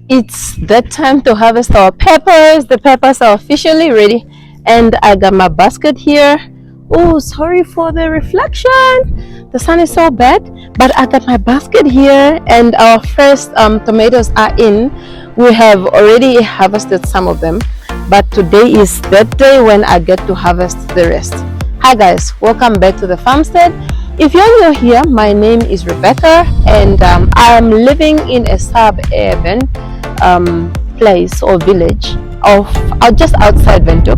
It's that time to harvest our peppers. The peppers are officially ready, and I got my basket here. Oh, sorry for the reflection. The sun is so bad, but I got my basket here, and our first tomatoes are in. We have already harvested some of them, but today is that day when I get to harvest the rest. Hi guys, welcome back to the farmstead. If you're new here, my name is Rebecca, and I'm living in a suburban place or village of just outside Windhoek,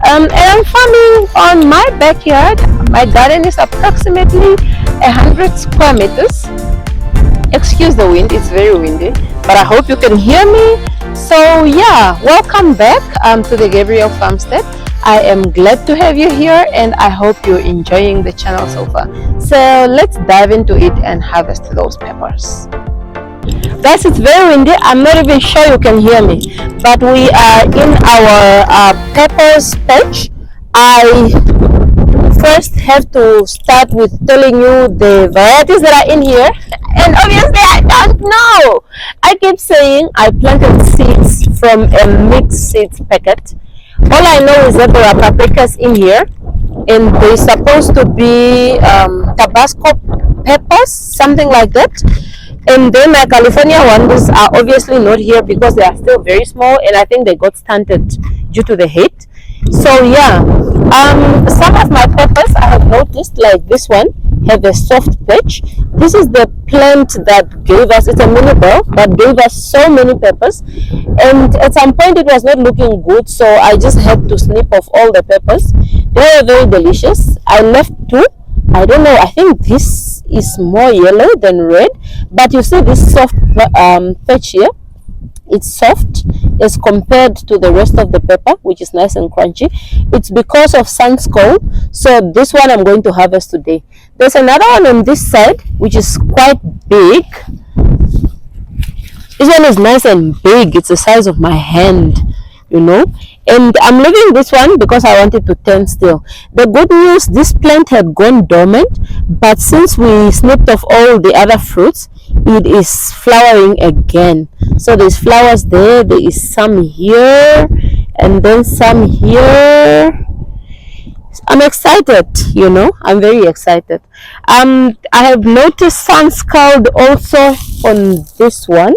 and I'm farming on my backyard. My garden is approximately 100 square meters. Excuse the wind, it's very windy, but I hope you can hear me. So yeah, welcome back to the Gabriel Farmstead. I am glad to have you here, and I hope you're enjoying the channel so far. So let's dive into it and harvest those peppers. Guys, it's very windy. I'm not even sure you can hear me, but we are in our peppers patch. I first have to start with telling you the varieties that are in here, and obviously I don't know. I keep saying I planted seeds from a mixed seeds packet. All I know is that there are paprikas in here, and they're supposed to be Tabasco peppers, something like that. And then my California ones are obviously not here because they are still very small, and I think they got stunted due to the heat. So yeah, some of my peppers I have noticed, like this one, have a soft patch. This is the plant that gave us, it's a mini bell, but gave us so many peppers, and at some point it was not looking good, so I just had to snip off all the peppers. They were very delicious. I left two. I don't know, I think this is more yellow than red, but you see this soft patch here, it's soft as compared to the rest of the pepper, which is nice and crunchy. It's because of sun skull. So this one I'm going to harvest today. There's another one on this side which is quite big. This one is nice and big. It's the size of my hand, you know, and I'm leaving this one because I wanted to turn still. The good news, this plant had gone dormant, but since we snipped off all the other fruits, it is flowering again. So there's flowers there, there is some here, and then some here. I'm excited, you know, I'm very excited. I have noticed sun scald also on this one.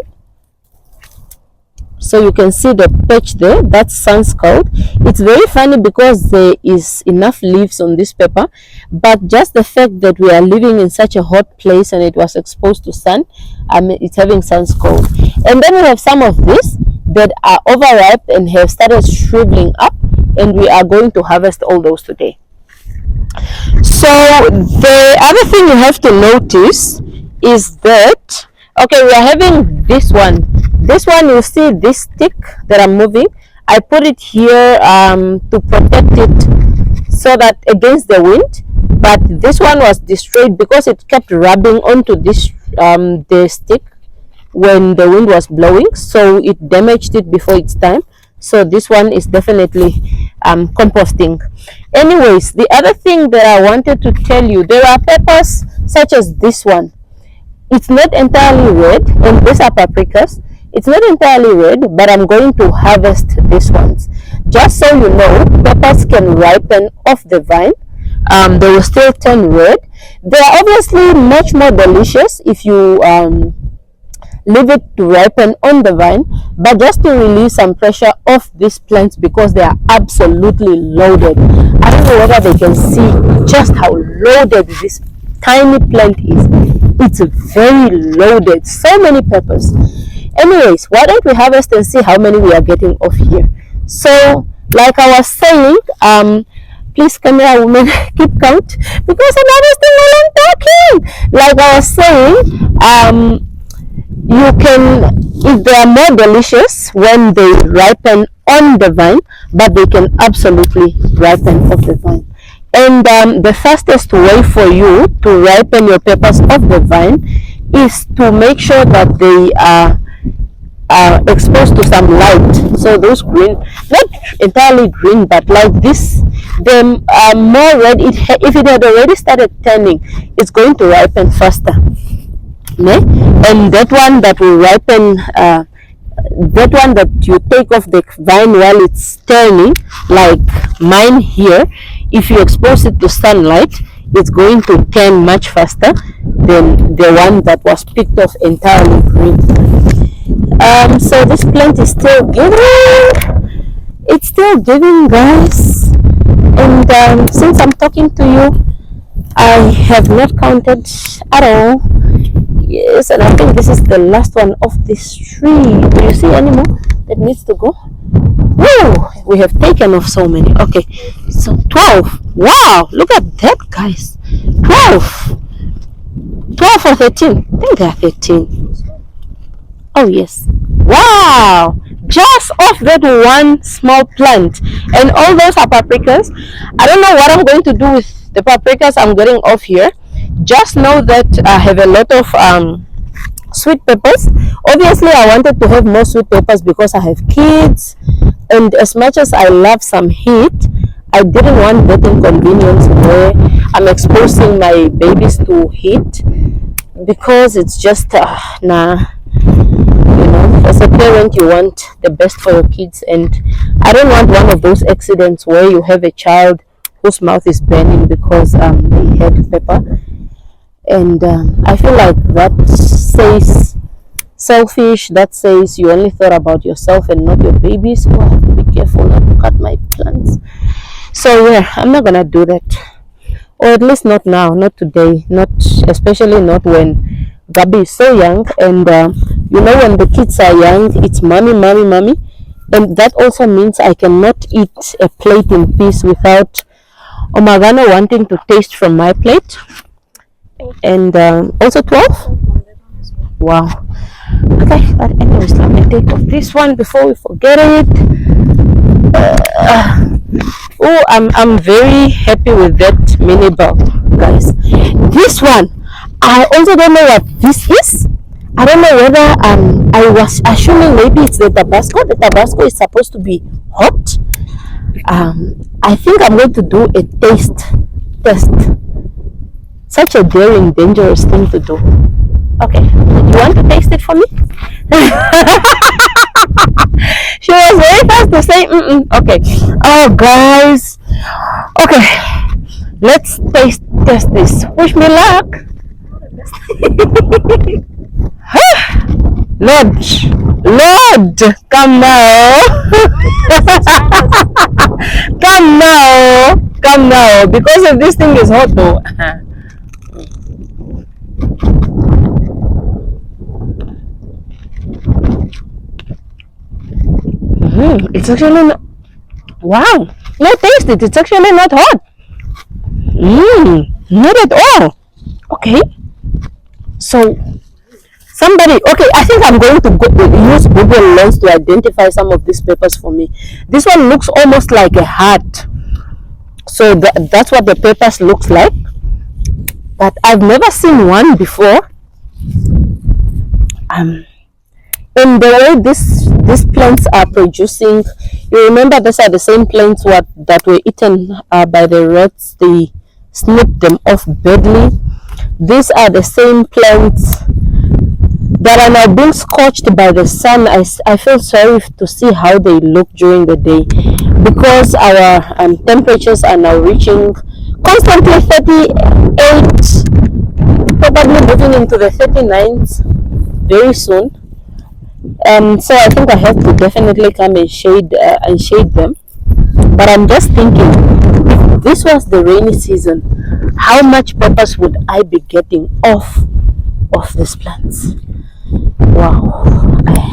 So you can see the patch there, that's sun scald. It's very funny because there is enough leaves on this pepper, but just the fact that we are living in such a hot place and it was exposed to sun, it's having sun scald. And then we have some of this that are overripe and have started shriveling up, and we are going to harvest all those today. So the other thing you have to notice is that, okay, we are having this one. This one, you see this stick that I'm moving, I put it here to protect it so that against the wind, but this one was destroyed because it kept rubbing onto this the stick when the wind was blowing, so it damaged it before its time. So this one is definitely composting. Anyways, the other thing that I wanted to tell you, there are peppers such as this one. It's not entirely red, and these are paprikas. It's not entirely red, but I'm going to harvest these ones. Just so you know, peppers can ripen off the vine. They will still turn red. They are obviously much more delicious if you leave it to ripen on the vine, but just to relieve some pressure off these plants because they are absolutely loaded. I don't know whether they can see just how loaded this tiny plant is. It's very loaded, so many peppers. Anyways, why don't we harvest and see how many we are getting off here. So like I was saying, please camera woman keep count because I'm harvesting while I'm talking. Like I was saying, you can, if they are more delicious when they ripen on the vine, but they can absolutely ripen off the vine. And the fastest way for you to ripen your peppers off the vine is to make sure that they are exposed to some light. So those green, not entirely green, but like this, them more red. If it had already started turning, it's going to ripen faster. And that one that will ripen that one that you take off the vine while it's turning, like mine here, if you expose it to sunlight, it's going to turn much faster than the one that was picked off entirely green. So this plant is still giving. It's still giving, guys. And since I'm talking to you, I have not counted at all. Yes, and I think this is the last one of this tree. Do you see any more that needs to go? Whoa, we have taken off so many. Okay, so 12. Wow, look at that, guys. 12. 12 or 13. I think they are 13. Oh, yes. Wow, just off that one small plant. And all those are paprikas. I don't know what I'm going to do with the paprikas I'm getting off here. Just know that I have a lot of sweet peppers. Obviously, I wanted to have more sweet peppers because I have kids, and as much as I love some heat, I didn't want that inconvenience where I'm exposing my babies to heat, because it's just nah. You know, as a parent, you want the best for your kids, and I don't want one of those accidents where you have a child whose mouth is burning because they had pepper. And I feel like that says selfish. That says you only thought about yourself and not your babies. So I have to be careful not to cut my plants. So yeah, I'm not gonna do that, or at least not now, not today, not especially not when Gabi is so young. And you know, when the kids are young, it's mommy, mommy, mommy, and that also means I cannot eat a plate in peace without Omagano wanting to taste from my plate. And also 12. Wow. Okay, but anyways, let me take off this one before we forget it. Oh, I'm very happy with that mini bulb, guys. This one, I also don't know what this is. I don't know whether I was assuming maybe it's the Tabasco. The Tabasco is supposed to be hot. I think I'm going to do a taste test. Such a daring, dangerous thing to do. Okay, you want to taste it for me? She was very fast to say okay. Oh, guys. Okay, let's test this. Wish me luck. Lord, come now. Come now, because if this thing is hot though. It's actually not, wow, no, taste it, it's actually not hot. Not at all. Okay, so somebody, okay, I think I'm going to use Google Lens to identify some of these peppers for me. This one looks almost like a heart, so that's what the peppers looks like, but I've never seen one before. And the way these plants are producing, you remember these are the same plants that were eaten by the rats. They snipped them off badly. These are the same plants that are now being scorched by the sun. I feel sorry to see how they look during the day, because our temperatures are now reaching constantly 38, probably moving into the 39s very soon. So I think I have to definitely come and shade them. But I'm just thinking, if this was the rainy season, how much peppers would I be getting off these plants? Wow,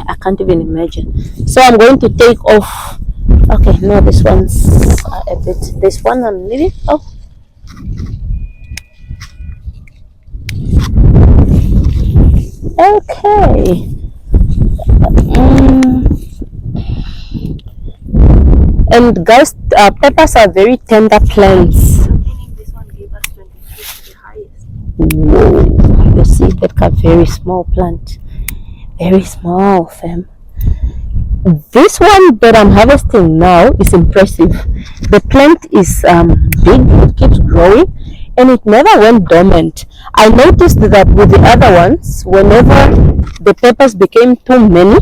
I can't even imagine. So I'm going to take off. Okay, no, this one's a bit. This one I'm leaving. Oh. Okay. And guys, peppers are very tender plants. This one gave us 23, the highest. Whoa, you see that very small plant, very small, fam. This one that I'm harvesting now is impressive. The plant is big, it keeps growing, and it never went dormant. I noticed that with the other ones, whenever the peppers became too many,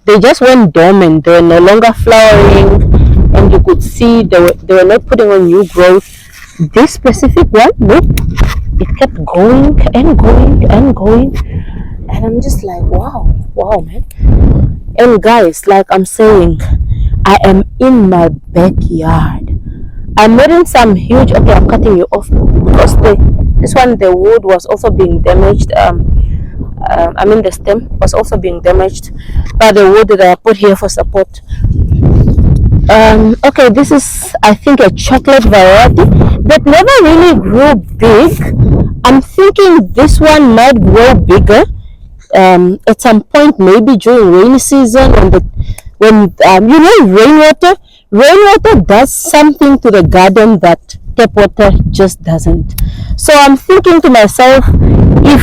they just went dormant. They were no longer flowering, and you could see they were not putting on new growth. This specific one, nope, it kept going and going and going, and I'm just like, wow, wow, man. And guys, like I'm saying, I am in my backyard. I'm not in some huge. Okay, I'm cutting you off because this one, the wood was also being damaged. I mean the stem was also being damaged by the wood that I put here for support. Okay, this is, I think, a chocolate variety that never really grew big. I'm thinking this one might grow bigger at some point, maybe during rainy season, when you know, rainwater does something to the garden that tap water just doesn't. So I'm thinking to myself, if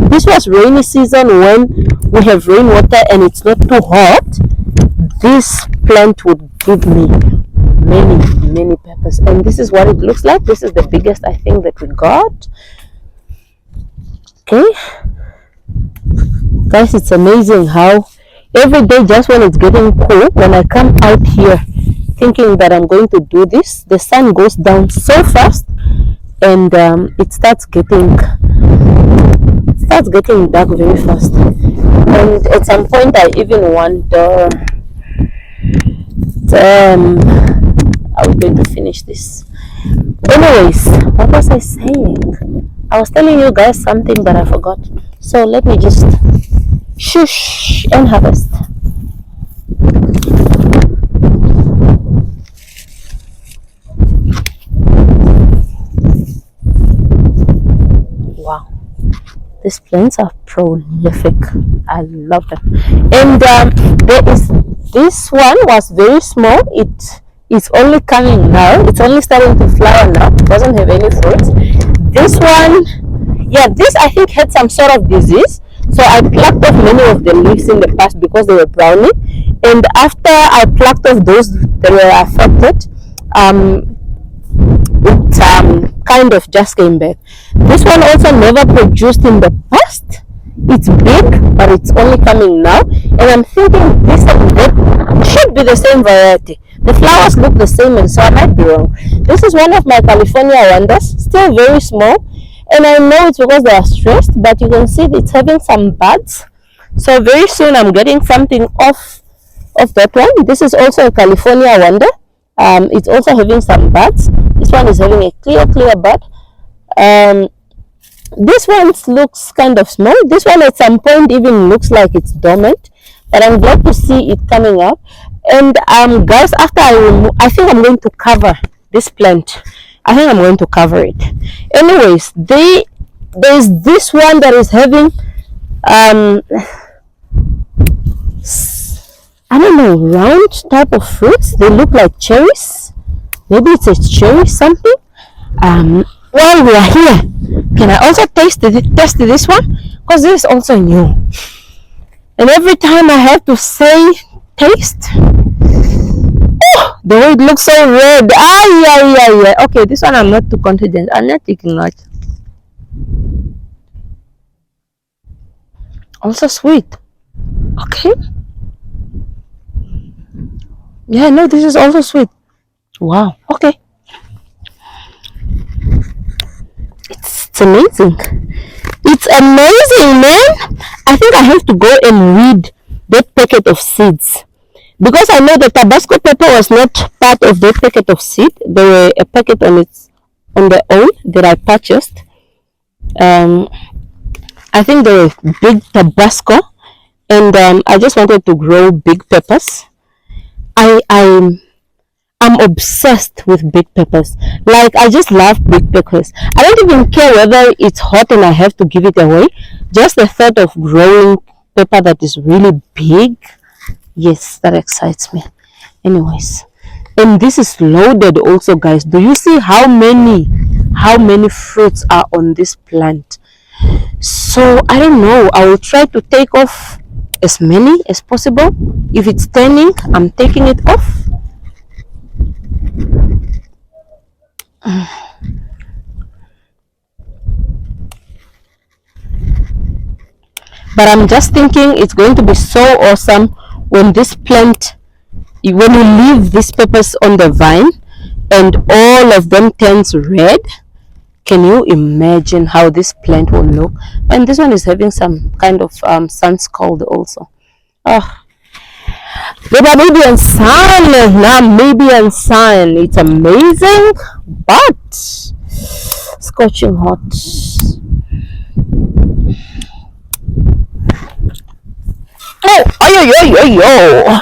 this was rainy season, when we have rainwater and it's not too hot, this plant would give me many peppers. And this is what it looks like. This is the biggest, I think, that we got. Okay, guys, it's amazing how every day, just when it's getting cool, when I come out here thinking that I'm going to do this, the sun goes down so fast, and it starts getting dark very fast. And at some point I even wonder, are we going to finish this? Anyways, what was I saying? I was telling you guys something, but I forgot. So let me just shush and harvest. Wow, these plants are prolific. I love them. And there is, this one was very small. It is only coming now. It's only starting to flower now. It doesn't have any fruits. This one, yeah, this I think had some sort of disease. So I plucked off many of the leaves in the past because they were browny. And after I plucked off those that were affected, it kind of just came back. This one also never produced in the past. It's big, but it's only coming now. And I'm thinking this and that should be the same variety. The flowers look the same, and so I might be wrong. This is one of my California wonders, still very small. And I know it's because they are stressed, but you can see it's having some buds. So very soon I'm getting something off of that one. This is also a California wonder. It's also having some buds. This one is having a clear bud. This one looks kind of small. This one at some point even looks like it's dormant, but I'm glad to see it coming up. And guys, after I think I'm going to cover this plant. I think I'm going to cover it. Anyways, there's this one that is having I don't know, round type of fruits. They look like cherries. Maybe it's a cherry something. While we are here, can I also test this one? Because this is also new. And every time I have to say taste, oh, the way it looks so red. Yeah. Okay, this one I'm not too confident. I'm not taking much. Also sweet. Okay. Yeah, no, this is also sweet. Wow. Okay. It's amazing. It's amazing, man. I think I have to go and read that packet of seeds, because I know the Tabasco pepper was not part of that packet of seed. They were a packet on their own that I purchased. I think they were big Tabasco, and I just wanted to grow big peppers. I'm obsessed with big peppers. Like, I just love big peppers. I don't even care whether it's hot and I have to give it away. Just the thought of growing pepper that is really big, yes, that excites me. Anyways, and this is loaded also, guys. Do you see how many fruits are on this plant? So I don't know, I will try to take off as many as possible. If it's turning, I'm taking it off. But I'm just thinking it's going to be so awesome when this plant, when you leave these peppers on the vine and all of them turns red, can you imagine how this plant will look? And this one is having some kind of sun scald also. Oh, the Namibian sun, it's amazing, but scorching hot. Oh, yo.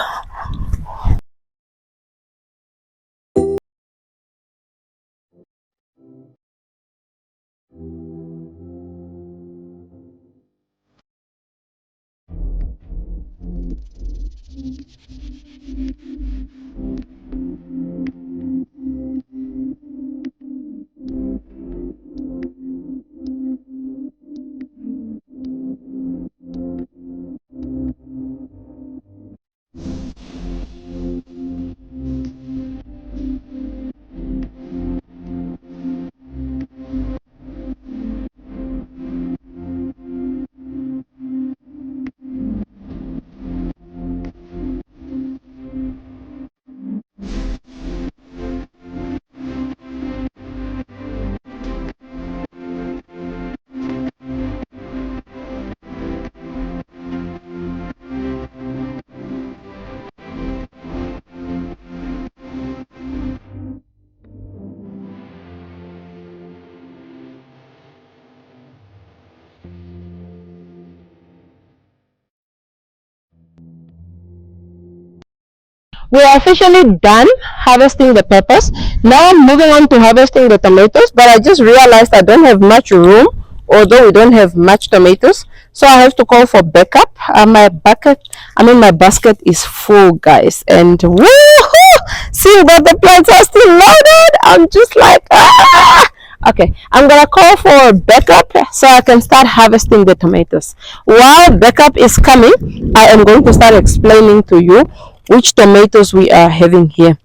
We are officially done harvesting the peppers. Now I'm moving on to harvesting the tomatoes, but I just realized I don't have much room, although we don't have much tomatoes. So I have to call for backup. My basket is full, guys. And woohoo! Seeing that the plants are still loaded, I'm just like, ah! Okay, I'm gonna call for backup so I can start harvesting the tomatoes. While backup is coming, I am going to start explaining to you which tomatoes we are having here.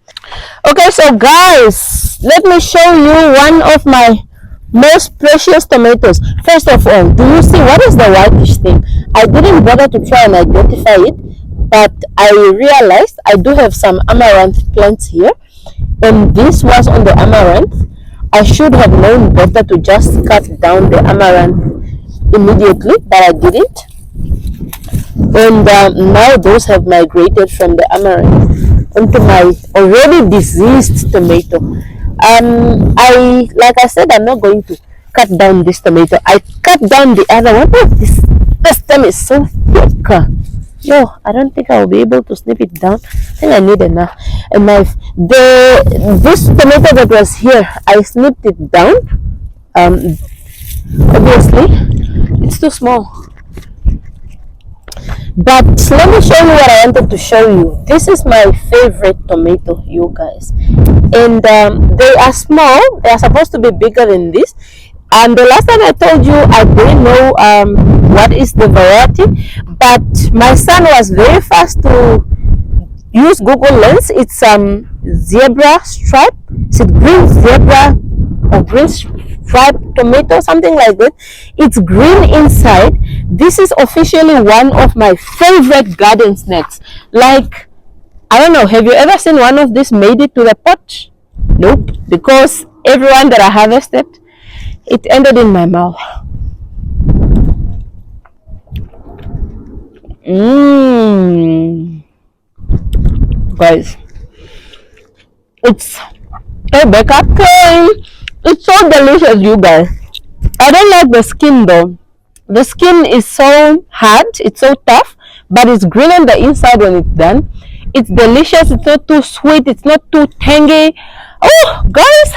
Okay, so guys, let me show you one of my most precious tomatoes. First of all, do you see what is the whitish thing? I didn't bother to try and identify it, but I realized I do have some amaranth plants here, and this was on the amaranth. I should have known better to just cut down the amaranth immediately, but I didn't. And now those have migrated from the amaranth into my already diseased tomato. Like I said, I'm not going to cut down this tomato. I cut down the other one. Oh, this stem is so thick. Yo, I don't think I'll be able to snip it down. I think I need a knife. This tomato that was here, I snipped it down. Obviously, it's too small. But let me show you what I wanted to show you. This is my favorite tomato, you guys. And they are small. They are supposed to be bigger than this. And the last time I told you, I didn't know what is the variety. But my son was very fast to use Google Lens. It's zebra stripe. Is it green zebra or green stripe tomato, something like that? It's green inside. This is officially one of my favorite garden snacks. Like, I don't know, have you ever seen one of these made it to the pot? Nope, because everyone that I harvested, it ended in my mouth. Guys, it's a backup cream. It's so delicious, you guys. I don't like the skin though. The skin is so hard, it's so tough, but it's green on the inside when it's done. It's delicious. It's not too sweet. It's not too tangy. Oh, guys.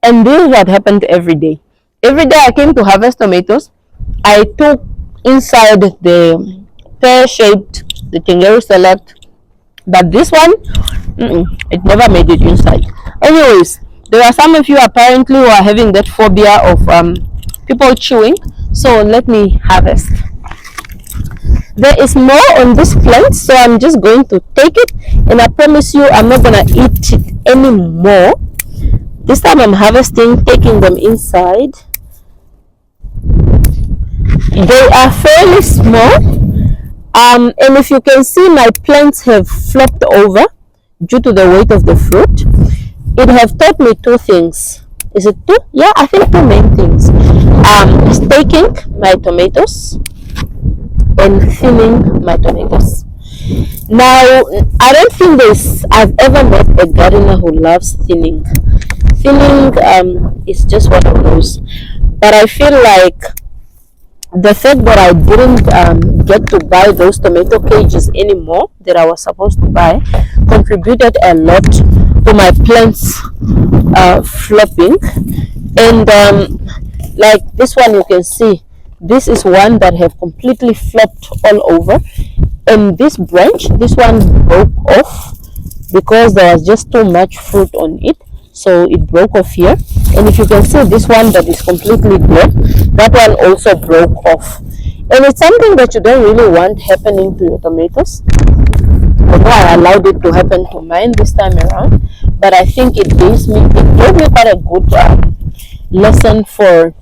And this is what happened every day. Every day I came to harvest tomatoes. I took inside the pear-shaped, the Tengeru Select, but this one, it never made it inside. Anyways, there are some of you apparently who are having that phobia of people chewing. So let me harvest. There is more on this plant, so I'm just going to take it, and I promise you I'm not gonna eat it anymore. This time I'm harvesting, taking them inside. They are fairly small, and if you can see, my plants have flopped over due to the weight of the fruit. It have taught me two things. Is it two? Yeah, I think two main things. Staking my tomatoes and thinning my tomatoes. Now, I don't think I've ever met a gardener who loves thinning. Thinning is just one of those. But I feel like the fact that I didn't get to buy those tomato cages anymore that I was supposed to buy contributed a lot to my plants flopping. And like this one, you can see this is one that have completely flopped all over, and this branch, this one broke off because there was just too much fruit on it, so it broke off here. And if you can see this one that is completely dead, that one also broke off. And it's something that you don't really want happening to your tomatoes. Although I allowed it to happen to mine this time around, but I think it gave me quite a good lesson for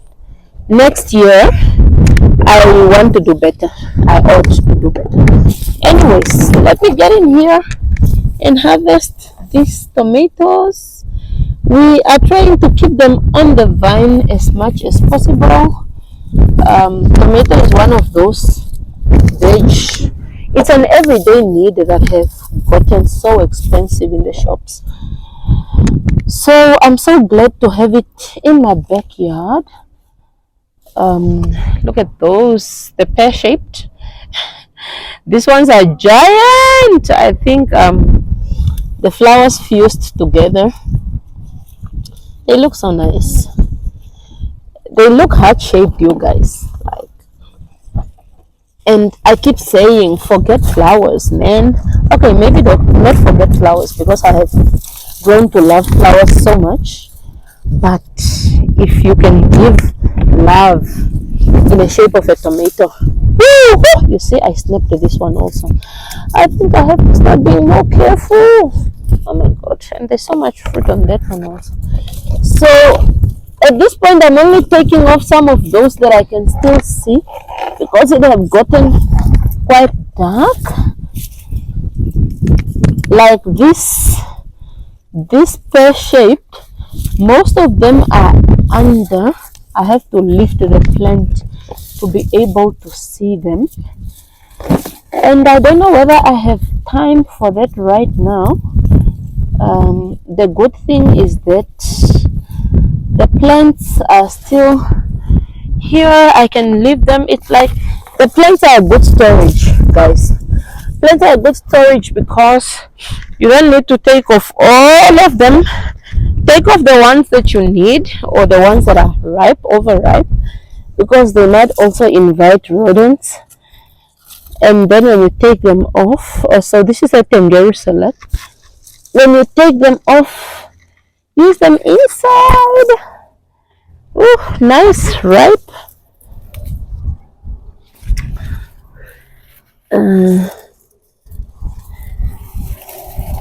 next year. I want to do better. I ought to do better. Anyways, let me get in here and harvest these tomatoes. We are trying to keep them on the vine as much as possible. Tomato is one of those veg. It's an everyday need that have gotten so expensive in the shops. So I'm so glad to have it in my backyard. Look at those, the pear-shaped. These ones are giant. I think the flowers fused together. They look so nice. They look heart-shaped, you guys. Like, and I keep saying, forget flowers, man. Okay, maybe not forget flowers, because I have grown to love flowers so much. But if you can give love in the shape of a tomato, woo, you see, I snapped this one also. I think I have to start being more careful. Oh my god, and there's so much fruit on that one also. So at this point, I'm only taking off some of those that I can still see, because it have gotten quite dark. Like this pear-shaped, most of them are under. I have to lift the plant to be able to see them, and I don't know whether I have time for that right now. The good thing is that the plants are still here. I can leave them. It's like the plants are a good storage, guys. Plants are a good storage because you don't need to take off all of them. Take off the ones that you need, or the ones that are ripe, overripe, because they might also invite rodents. And then when you take them off, so this is a kangaroo salad. When you take them off, use them inside. Ooh, nice, ripe.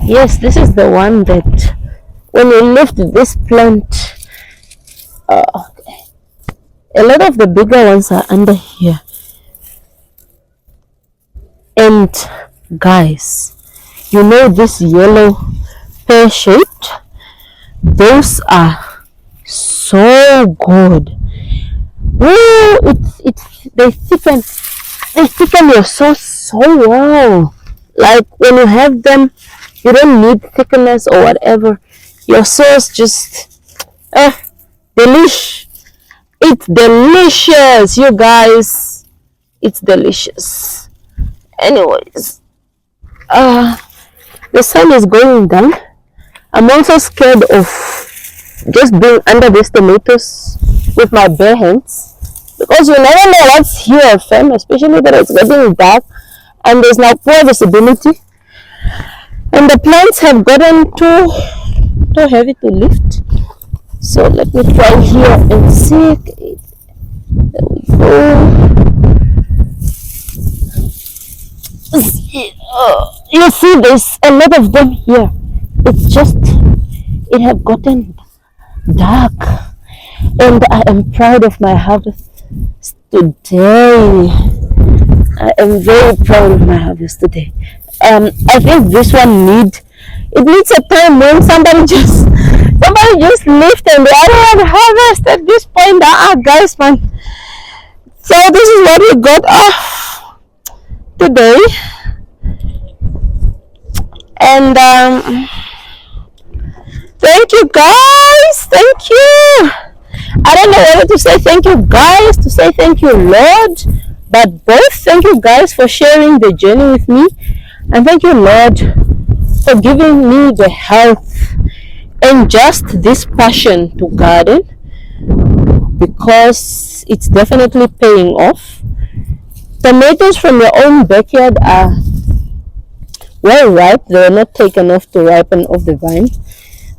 Yes, this is the one that when you lift this plant, okay, a lot of the bigger ones are under here. And guys, you know this yellow pear-shaped, those are so good. Ooh, they thicken your sauce so well. Like when you have them, you don't need thickness or whatever. Your sauce just delish. It's delicious, you guys. It's delicious. Anyways, the sun is going down. I'm also scared of just being under these tomatoes with my bare hands, because you never know what's here, fam, especially that it's getting dark and there's now poor visibility, and the plants have gotten too heavy to lift. So let me try here and see. There we go. You see, there's a lot of them here. It's just, it have gotten dark, and I am proud of my harvest. Today, I am very proud of my harvest today. I think this one needs a time when somebody just lift and the other one harvest at this point. Guys, man. So this is what we got today, and thank you guys. Thank you. I don't know whether to say thank you guys, to say thank you Lord, but both. Thank you guys for sharing the journey with me, and thank you Lord for giving me the health and just this passion to garden, because it's definitely paying off. Tomatoes from your own backyard are well ripe. They're not taken off to ripen off the vine.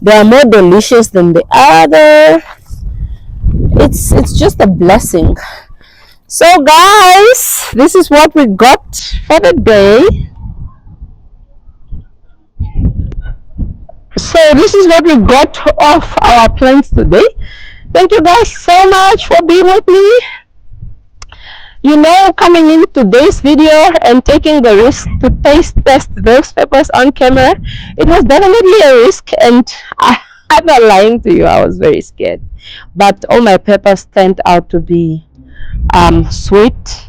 They are more delicious than the other. It's just a blessing. So guys, this is what we got for the day. So this is what we got off our plants today. Thank you guys so much for being with me. You know, coming in today's video and taking the risk to taste test those peppers on camera, it was definitely a risk, and I'm not lying to you, I was very scared. But all my peppers turned out to be sweet,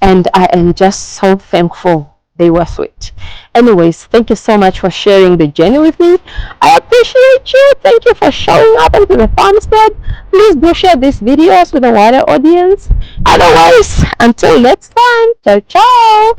and I am just so thankful they were sweet. Anyways, thank you so much for sharing the journey with me. I appreciate you. Thank you for showing up into the farmstead. Please do share these videos with a wider audience. Otherwise, until next time, ciao ciao.